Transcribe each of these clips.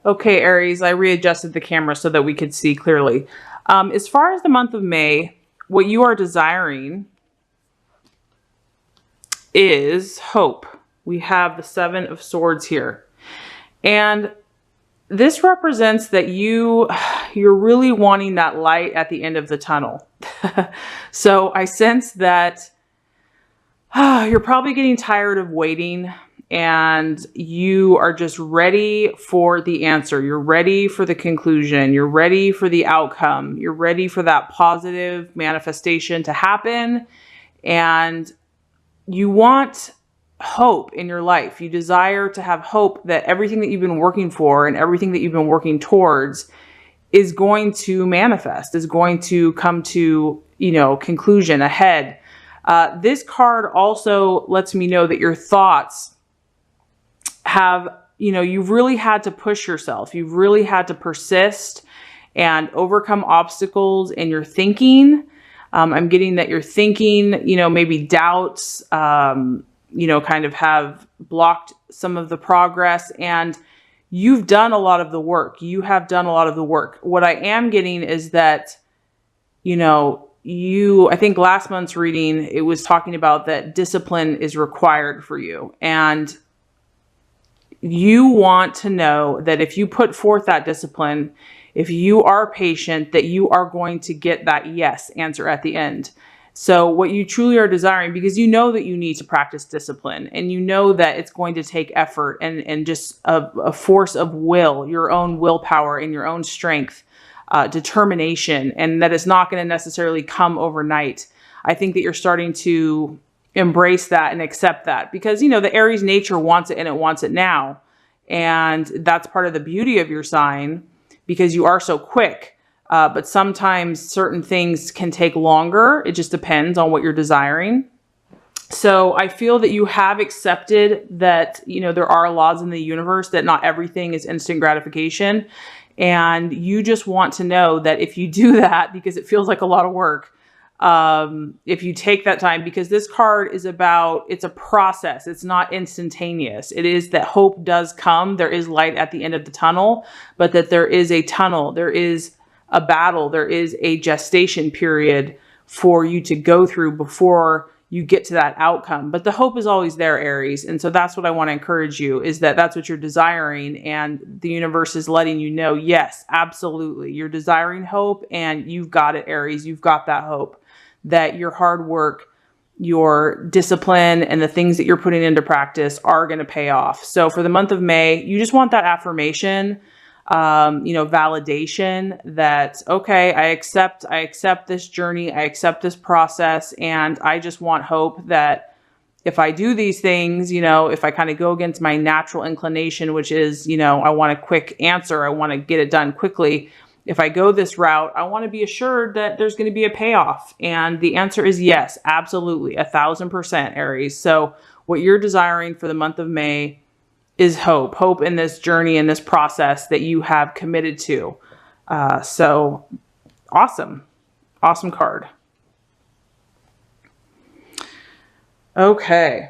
Okay, Aries, I readjusted the camera so that we could see clearly. As far as the month of May, what you are desiring is hope. We have the Seven of Swords here. And this represents that you're really wanting that light at the end of the tunnel. So I sense that you're probably getting tired of waiting and you are just ready for the answer. You're ready for the conclusion. You're ready for the outcome. You're ready for that positive manifestation to happen. And you want hope in your life. You desire to have hope that everything that you've been working for and everything that you've been working towards is going to manifest, is going to come to, conclusion ahead. This card also lets me know that your thoughts have, you've really had to push yourself. You've really had to persist and overcome obstacles in your thinking. I'm getting that your thinking, maybe doubts, kind of have blocked some of the progress, and you've done a lot of the work. You have done a lot of the work. What I am getting is that, I think last month's reading, it was talking about that discipline is required for you. And you want to know that if you put forth that discipline, if you are patient, that you are going to get that yes answer at the end. So what you truly are desiring, because you know that you need to practice discipline and you know that it's going to take effort and just a force of will, your own willpower and your own strength, determination, and that it's not going to necessarily come overnight. I think that you're starting to embrace that and accept that because, the Aries nature wants it and it wants it now. And that's part of the beauty of your sign because you are so quick. But sometimes certain things can take longer. It just depends on what you're desiring. So I feel that you have accepted that, there are laws in the universe, that not everything is instant gratification. And you just want to know that if you do that, because it feels like a lot of work, if you take that time, because this card is it's a process. It's not instantaneous. It is that hope does come. There is light at the end of the tunnel, but that there is a tunnel. There is a battle. There is a gestation period for you to go through before you get to that outcome. But the hope is always there, Aries. And so that's what I want to encourage you, is that that's what you're desiring. And the universe is letting you know, yes, absolutely. You're desiring hope and you've got it, Aries. You've got that hope. That your hard work, your discipline, and the things that you're putting into practice are going to pay off. So for the month of May, you just want that affirmation, validation that, okay, I accept this journey, I accept this process, and I just want hope that if I do these things, if I kind of go against my natural inclination, which is, I want a quick answer, I want to get it done quickly. If I go this route, I want to be assured that there's going to be a payoff. And the answer is yes, absolutely, 1000%, Aries. So what you're desiring for the month of May is hope in this journey, in this process that you have committed to. So awesome card. Okay.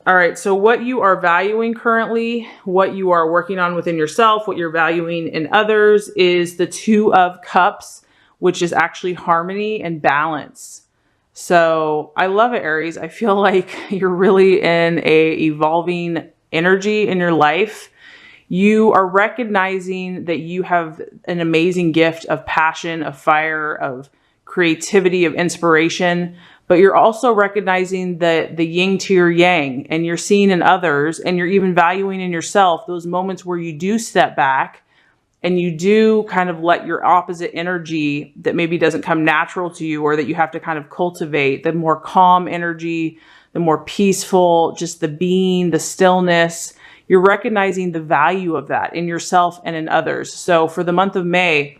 All right, so what you are valuing currently, what you are working on within yourself, what you're valuing in others is the Two of Cups, which is actually harmony and balance. So I love it, Aries. I feel like you're really in a evolving energy in your life. You are recognizing that you have an amazing gift of passion, of fire, of creativity, of inspiration. But you're also recognizing the yin to your yang, and you're seeing in others, and you're even valuing in yourself those moments where you do step back and you do kind of let your opposite energy that maybe doesn't come natural to you, or that you have to kind of cultivate, the more calm energy, the more peaceful, just the being, the stillness. You're recognizing the value of that in yourself and in others. So for the month of May,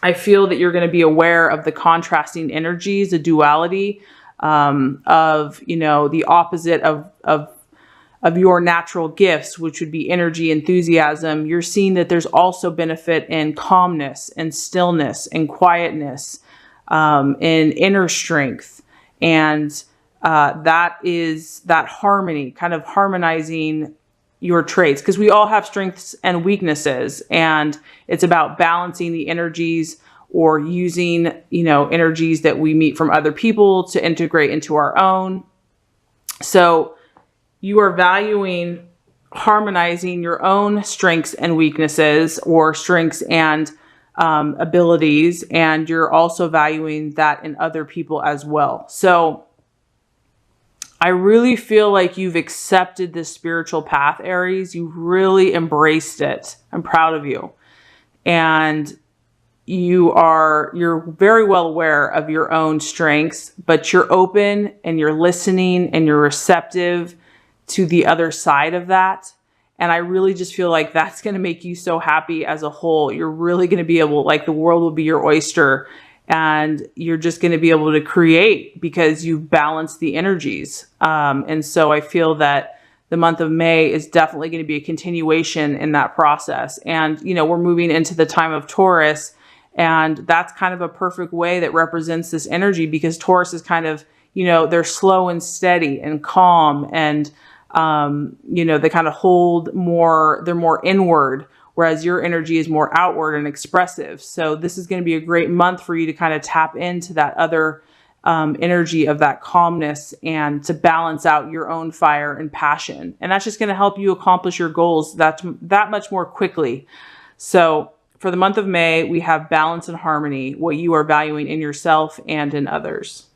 I feel that you're going to be aware of the contrasting energies, the duality of, the opposite of your natural gifts, which would be energy, enthusiasm. You're seeing that there's also benefit in calmness and stillness and quietness, in inner strength. And that is that harmony, kind of harmonizing your traits, because we all have strengths and weaknesses, and it's about balancing the energies or using, energies that we meet from other people to integrate into our own. So you are valuing harmonizing your own strengths and weaknesses, or strengths and abilities, and you're also valuing that in other people as well. So I really feel like you've accepted this spiritual path, Aries. You really embraced it. I'm proud of you. And you're very well aware of your own strengths, but you're open and you're listening and you're receptive to the other side of that. And I really just feel like that's going to make you so happy as a whole. You're really going to be able, like, the world will be your oyster, and you're just going to be able to create because you've balanced the energies. And so I feel that the month of May is definitely going to be a continuation in that process. And, we're moving into the time of Taurus, and that's kind of a perfect way that represents this energy, because Taurus is kind of, they're slow and steady and calm, and, they kind of hold more, they're more inward, whereas your energy is more outward and expressive. So this is going to be a great month for you to kind of tap into that other energy of that calmness, and to balance out your own fire and passion. And that's just going to help you accomplish your goals that much more quickly. So for the month of May, we have balance and harmony, what you are valuing in yourself and in others.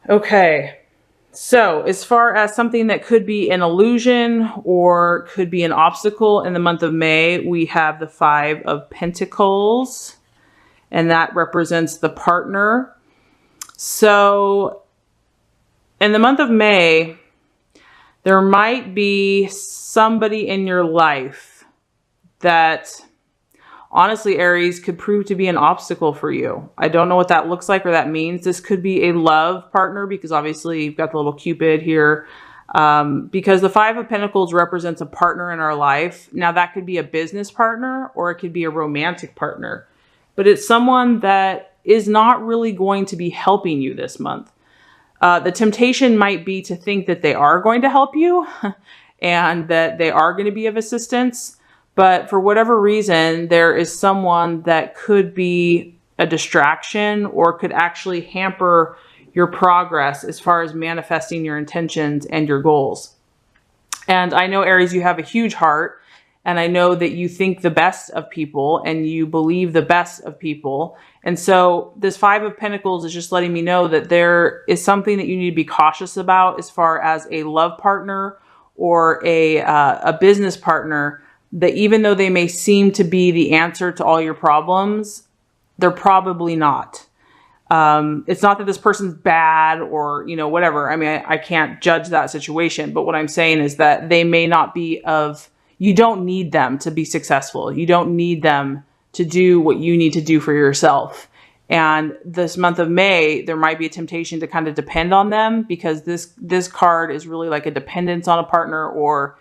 Okay. So as far as something that could be an illusion or could be an obstacle in the month of May, we have the 5 of Pentacles, and that represents the partner. So in the month of May, there might be somebody in your life that, honestly, Aries, could prove to be an obstacle for you. I don't know what that looks like or that means. This could be a love partner, because obviously you've got the little Cupid here. Because the 5 of Pentacles represents a partner in our life. Now that could be a business partner, or it could be a romantic partner. But it's someone that is not really going to be helping you this month. The temptation might be to think that they are going to help you and that they are going to be of assistance. But for whatever reason, there is someone that could be a distraction or could actually hamper your progress as far as manifesting your intentions and your goals. And I know, Aries, you have a huge heart, and I know that you think the best of people and you believe the best of people. And so this 5 of Pentacles is just letting me know that there is something that you need to be cautious about as far as a love partner or a business partner, that even though they may seem to be the answer to all your problems, they're probably not. It's not that this person's bad or, whatever. I mean, I can't judge that situation, but what I'm saying is that they may not be you don't need them to be successful. You don't need them to do what you need to do for yourself. And this month of May, there might be a temptation to kind of depend on them, because this card is really like a dependence on a partner, or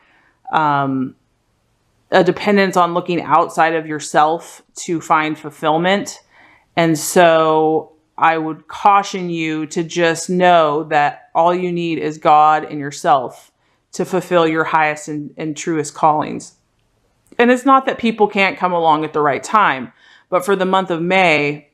a dependence on looking outside of yourself to find fulfillment. And so I would caution you to just know that all you need is God and yourself to fulfill your highest and truest callings. And it's not that people can't come along at the right time, but for the month of May,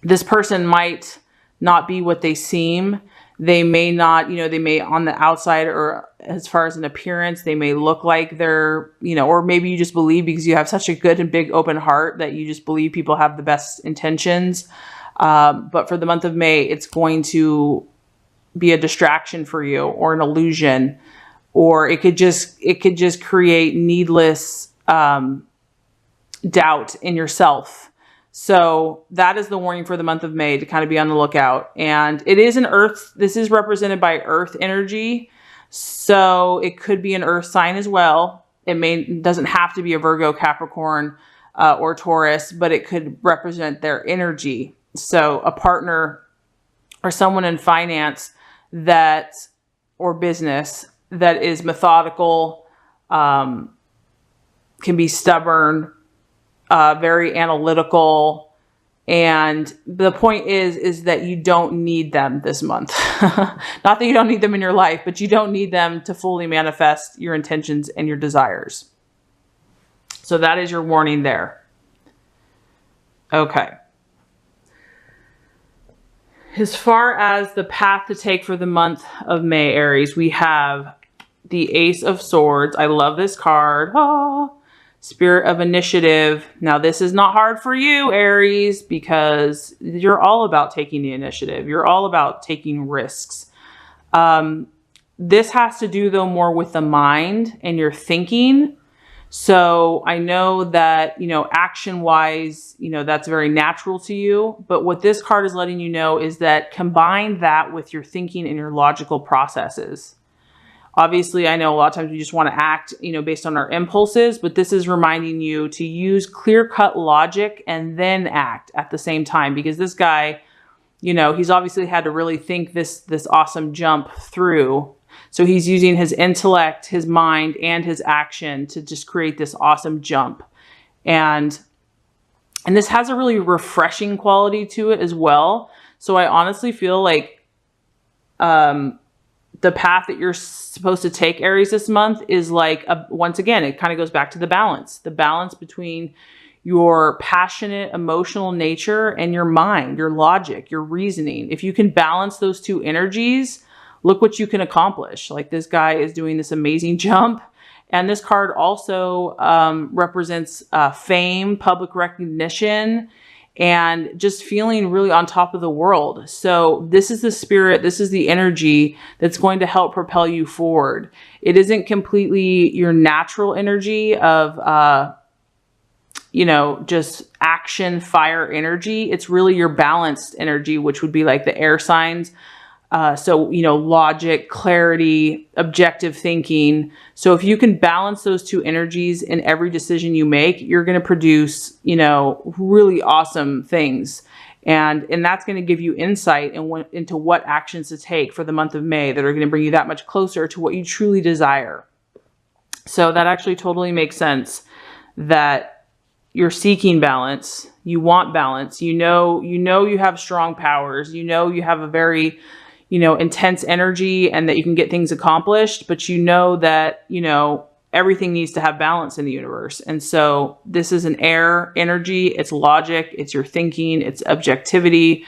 this person might not be what they seem. They may not, they may on the outside, or as far as an appearance, they may look like they're, or maybe you just believe, because you have such a good and big open heart, that you just believe people have the best intentions. But for the month of May, it's going to be a distraction for you, or an illusion, or it could just create needless doubt in yourself. So that is the warning for the month of May, to kind of be on the lookout. And it is this is represented by earth energy. So it could be an earth sign as well. It doesn't have to be a Virgo, Capricorn, or Taurus, but it could represent their energy. So a partner or someone in finance or business that is methodical, can be stubborn, very analytical, And the point is that you don't need them this month. Not that you don't need them in your life, but you don't need them to fully manifest your intentions and your desires. So that is your warning there. Okay. As far as the path to take for the month of May, Aries, we have the Ace of Swords. I love this card. Ah. Spirit of initiative. Now, this is not hard for you, Aries, because you're all about taking the initiative. You're all about taking risks. This has to do, though, more with the mind and your thinking. So I know that, action-wise, that's very natural to you. But what this card is letting you know is that combine that with your thinking and your logical processes. Obviously, I know a lot of times we just want to act, based on our impulses, but this is reminding you to use clear-cut logic and then act at the same time, because this guy, he's obviously had to really think this awesome jump through. So he's using his intellect, his mind, and his action to just create this awesome jump. And this has a really refreshing quality to it as well. So I honestly feel like, the path that you're supposed to take, Aries, this month is like, once again, it kind of goes back to the balance between your passionate, emotional nature and your mind, your logic, your reasoning. If you can balance those two energies, look what you can accomplish. Like, this guy is doing this amazing jump. And this card also represents fame, public recognition, and just feeling really on top of the world. So this is the spirit, this is the energy that's going to help propel you forward. It isn't completely your natural energy of, just action, fire energy. It's really your balanced energy, which would be like the air signs. So, logic, clarity, objective thinking. So if you can balance those two energies in every decision you make, you're going to produce, really awesome things. And that's going to give you insight into what actions to take for the month of May that are going to bring you that much closer to what you truly desire. So that actually totally makes sense, that you're seeking balance. You want balance. You have strong powers. You have a very, intense energy, and that you can get things accomplished, but that, everything needs to have balance in the universe. And so this is an air energy. It's logic. It's your thinking. It's objectivity.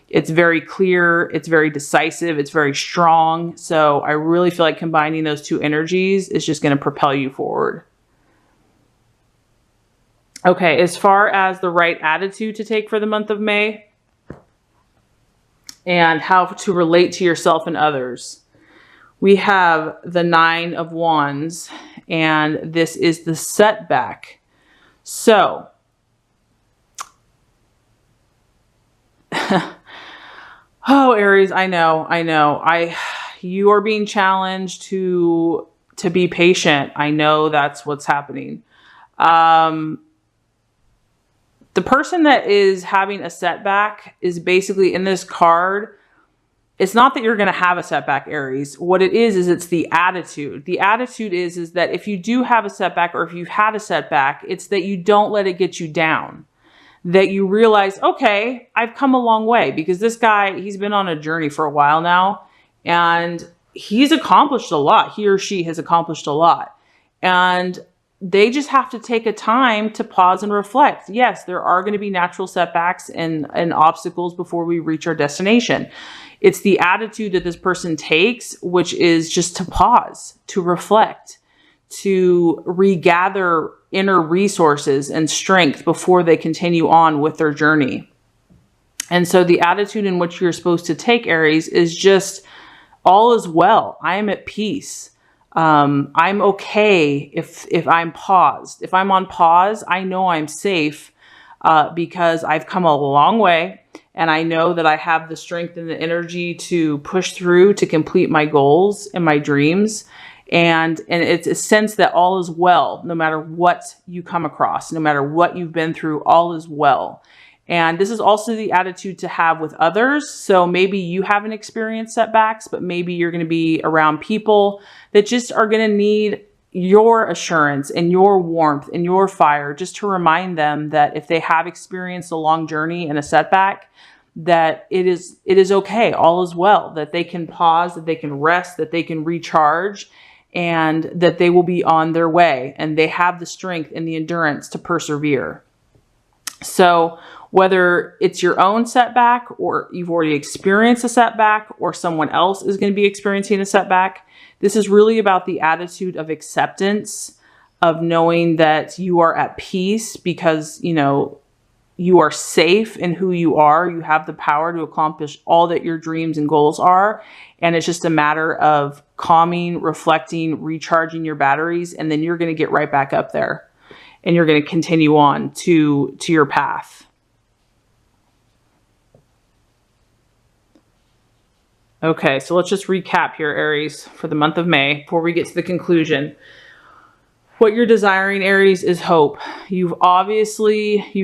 It's very clear. It's very decisive. It's very strong. So I really feel like combining those two energies is just going to propel you forward. Okay. As far as the right attitude to take for the month of May, and how to relate to yourself and others, we have the 9 of Wands, and this is the setback. So, oh, Aries, I know. You are being challenged to be patient. I know that's what's happening. The person that is having a setback is basically, in this card, it's not that you're going to have a setback, Aries. What it is it's the attitude. The attitude is that if you do have a setback, or if you've had a setback, it's that you don't let it get you down. That you realize, okay, I've come a long way, because this guy, he's been on a journey for a while now, and he's accomplished a lot. He or she has accomplished a lot. And they just have to take a time to pause and reflect. Yes, there are going to be natural setbacks and obstacles before we reach our destination. It's the attitude that this person takes, which is just to pause, to reflect, to regather inner resources and strength before they continue on with their journey. And so the attitude in which you're supposed to take, Aries, is just, all is well. I am at peace. I'm okay if I'm paused. If I'm on pause, I know I'm safe because I've come a long way, and I know that I have the strength and the energy to push through to complete my goals and my dreams. And it's a sense that all is well, no matter what you come across, no matter what you've been through, all is well. And this is also the attitude to have with others. So maybe you haven't experienced setbacks, but maybe you're going to be around people that just are going to need, your assurance and your warmth and your fire, just to remind them that if they have experienced a long journey and a setback, that it is okay, all is well, that they can pause, that they can rest, that they can recharge, and that they will be on their way, and they have the strength and the endurance to persevere. So whether it's your own setback, or you've already experienced a setback, or someone else is going to be experiencing a setback, this is really about the attitude of acceptance, of knowing that you are at peace because, you know, you are safe in who you are. You have the power to accomplish all that your dreams and goals are. And it's just a matter of calming, reflecting, recharging your batteries, and then you're going to get right back up there and you're going to continue on to your path. Okay, so let's just recap here, Aries, for the month of May before we get to the conclusion. What you're desiring, Aries, is hope. You've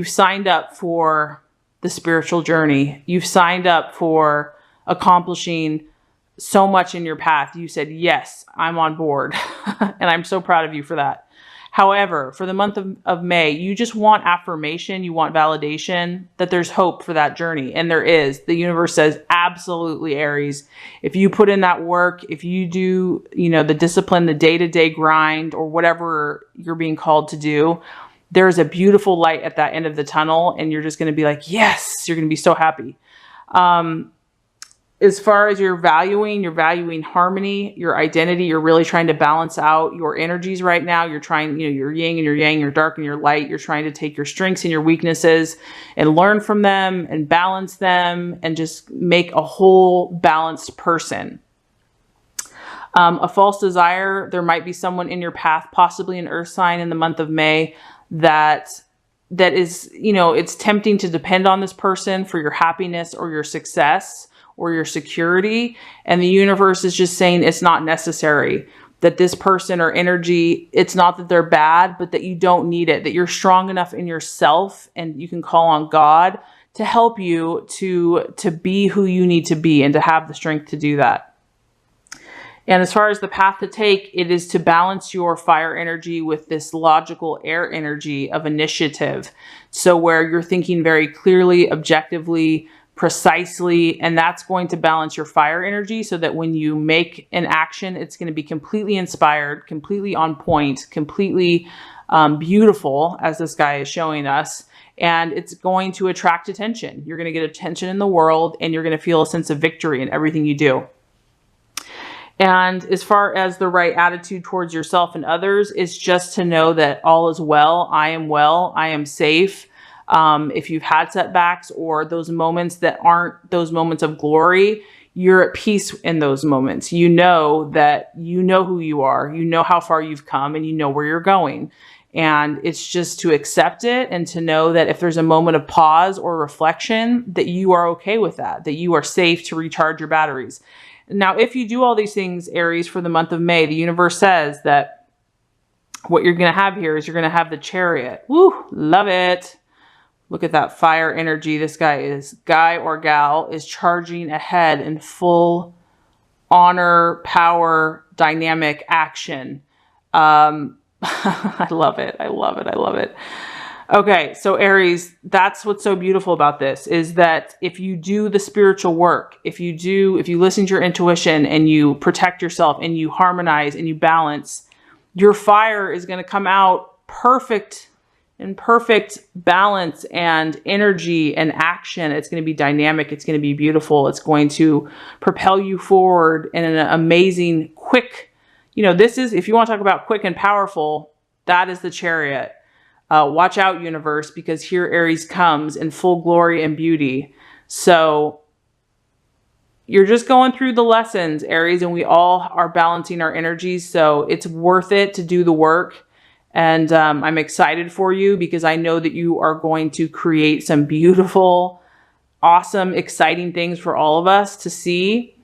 signed up for the spiritual journey. You've signed up for accomplishing so much in your path. You said, yes, I'm on board. And I'm so proud of you for that. However, for the month of May, you just want affirmation. You want validation that there's hope for that journey. And there is. The universe says, absolutely, Aries. If you put in that work, if you do, you know, the discipline, the day-to-day grind, or whatever you're being called to do, there's a beautiful light at that end of the tunnel. And you're just going to be like, yes, you're going to be so happy. As far as you're valuing harmony, your identity, you're really trying to balance out your energies right now. You're trying, you know, your yin and your yang, your dark and your light. You're trying to take your strengths and your weaknesses and learn from them and balance them and just make a whole balanced person. A false desire, there might be someone in your path, possibly an earth sign in the month of May, that is, you know, it's tempting to depend on this person for your happiness or your success or your security. And the universe is just saying it's not necessary, that this person or energy, it's not that they're bad, but that you don't need it, that you're strong enough in yourself and you can call on God to help you to be who you need to be and to have the strength to do that. And as far as the path to take, it is to balance your fire energy with this logical air energy of initiative. So where you're thinking very clearly, objectively, precisely, and that's going to balance your fire energy so that when you make an action, it's going to be completely inspired, completely on point, completely beautiful, as this guy is showing us. And it's going to attract attention. You're going to get attention in the world, and you're going to feel a sense of victory in everything you do. And as far as the right attitude towards yourself and others, it's just to know that all is well, I am safe. If you've had setbacks or those moments that aren't those moments of glory, you're at peace in those moments. You know that you know who you are, you know how far you've come, and you know where you're going. And it's just to accept it and to know that if there's a moment of pause or reflection, that you are okay with that you are safe to recharge your batteries. Now, if you do all these things, Aries, for the month of May, the universe says that what you're going to have here is you're going to have the Chariot. Woo, love it. Look at that fire energy. This guy or gal is charging ahead in full honor, power, dynamic action. I love it. I love it. I love it. Okay. So Aries, that's what's so beautiful about this is that if you do the spiritual work, if you listen to your intuition and you protect yourself and you harmonize and you balance, your fire is going to come out perfect balance and energy and action. It's going to be dynamic. It's going to be beautiful. It's going to propel you forward in an amazing, quick, this is, if you want to talk about quick and powerful, that is the Chariot. Watch out, universe, because here Aries comes in full glory and beauty. So you're just going through the lessons, Aries, and we all are balancing our energies. So it's worth it to do the work. And I'm excited for you because I know that you are going to create some beautiful, awesome, exciting things for all of us to see.